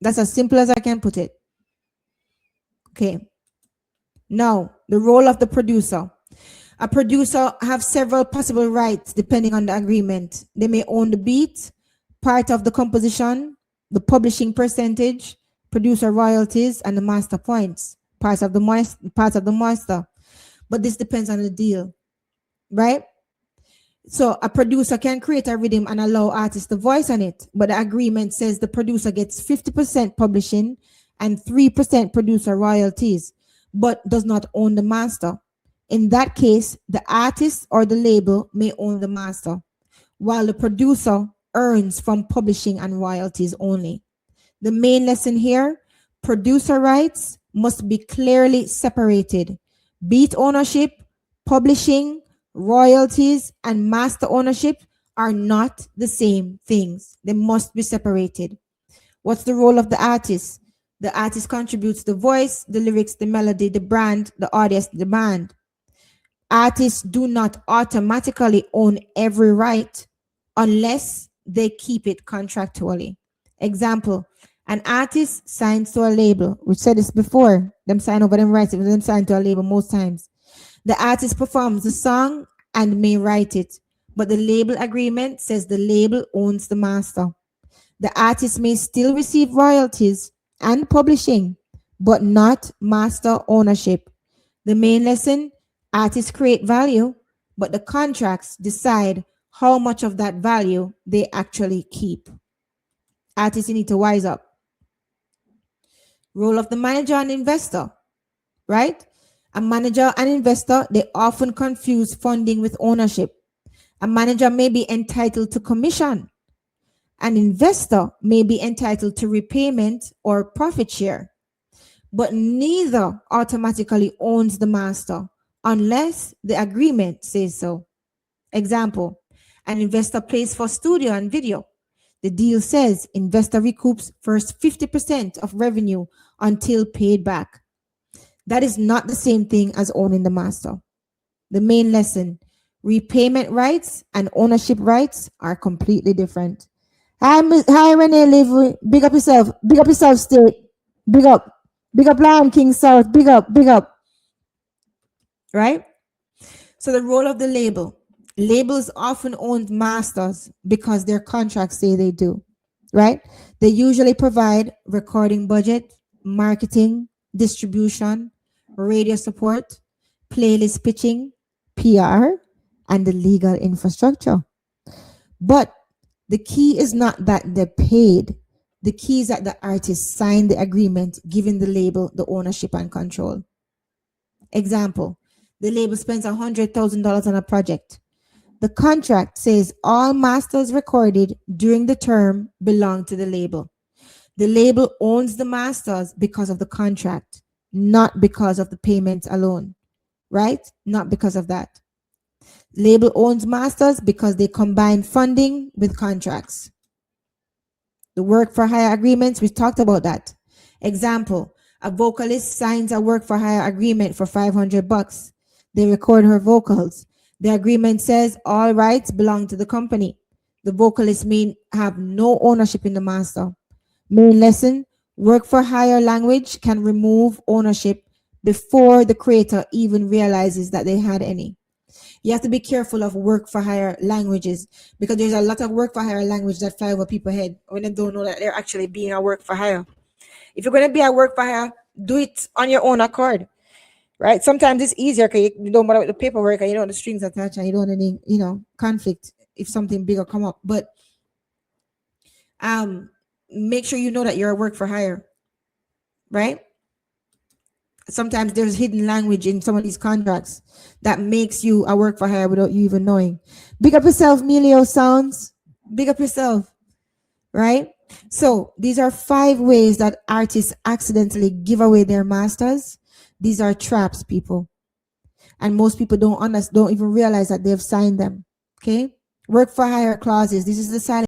That's as simple as I can put it. Okay. Now, the role of the producer. A producer have several possible rights depending on the agreement. They may own the beat, part of the composition, the publishing percentage, producer royalties, and the master points, parts of the master. But this depends on the deal, right? So a producer can create a rhythm and allow artists to voice on it, but the agreement says the producer gets 50% publishing and 3% producer royalties, but does not own the master. In that case, the artist or the label may own the master, while the producer earns from publishing and royalties only. The main lesson here, producer rights must be clearly separated. Beat ownership, publishing, royalties, and master ownership are not the same things. They must be separated. What's the role of the artist? The artist contributes the voice, the lyrics, the melody, the brand, the audience, the band. Artists do not automatically own every right unless they keep it contractually. Example, an artist signs to a label. We said this before. Them sign over them rights, them sign to a label most times. The artist performs the song and may write it, but the label agreement says the label owns the master. The artist may still receive royalties and publishing, but not master ownership. The main lesson, artists create value, but the contracts decide how much of that value they actually keep. Artists need to wise up. Role of the manager and investor, right? A manager and investor, they often confuse funding with ownership. A manager may be entitled to commission. An investor may be entitled to repayment or profit share, but neither automatically owns the master unless the agreement says so. Example, an investor pays for studio and video. The deal says investor recoups first 50% of revenue until paid back. That is not the same thing as owning the master. The main lesson, repayment rights and ownership rights are completely different. Hi Renee Live, big up yourself, state. Big up Lion King South, big up. Right? So the role of the label. Labels often own masters because their contracts say they do, right? They usually provide recording budget, marketing, distribution, radio support, playlist pitching, PR, and the legal infrastructure. But the key is not that they're paid. The key is that the artist signed the agreement, giving the label the ownership and control. Example, the label spends $100,000 on a project. The contract says all masters recorded during the term belong to the label. The label owns the masters because of the contract, not because of the payments alone, right? Not because of that. Label owns masters because they combine funding with contracts. The work for hire agreements, we talked about that. Example, a vocalist signs a work for hire agreement for $500. They record her vocals. The agreement says all rights belong to the company. The vocalist may have no ownership in the master. Main lesson, work for hire language can remove ownership before the creator even realizes that they had any. You have to be careful of work for hire languages because there's a lot of work for hire language that fly over people's head when they don't know that they're actually being a work for hire. If you're going to be a work for hire, do it on your own accord. Right? Sometimes it's easier because you don't bother with the paperwork and you don't want the strings attached and you don't want any, conflict if something bigger come up. But make sure you know that you're a work for hire. Right? Sometimes there's hidden language in some of these contracts that makes you a work for hire without you even knowing. Big up yourself, Melio Sounds. Big up yourself. Right? So these are 5 ways that artists accidentally give away their masters. These are traps, people. And most people don't even realize that they've signed them. Okay? Work for hire clauses. This is the silent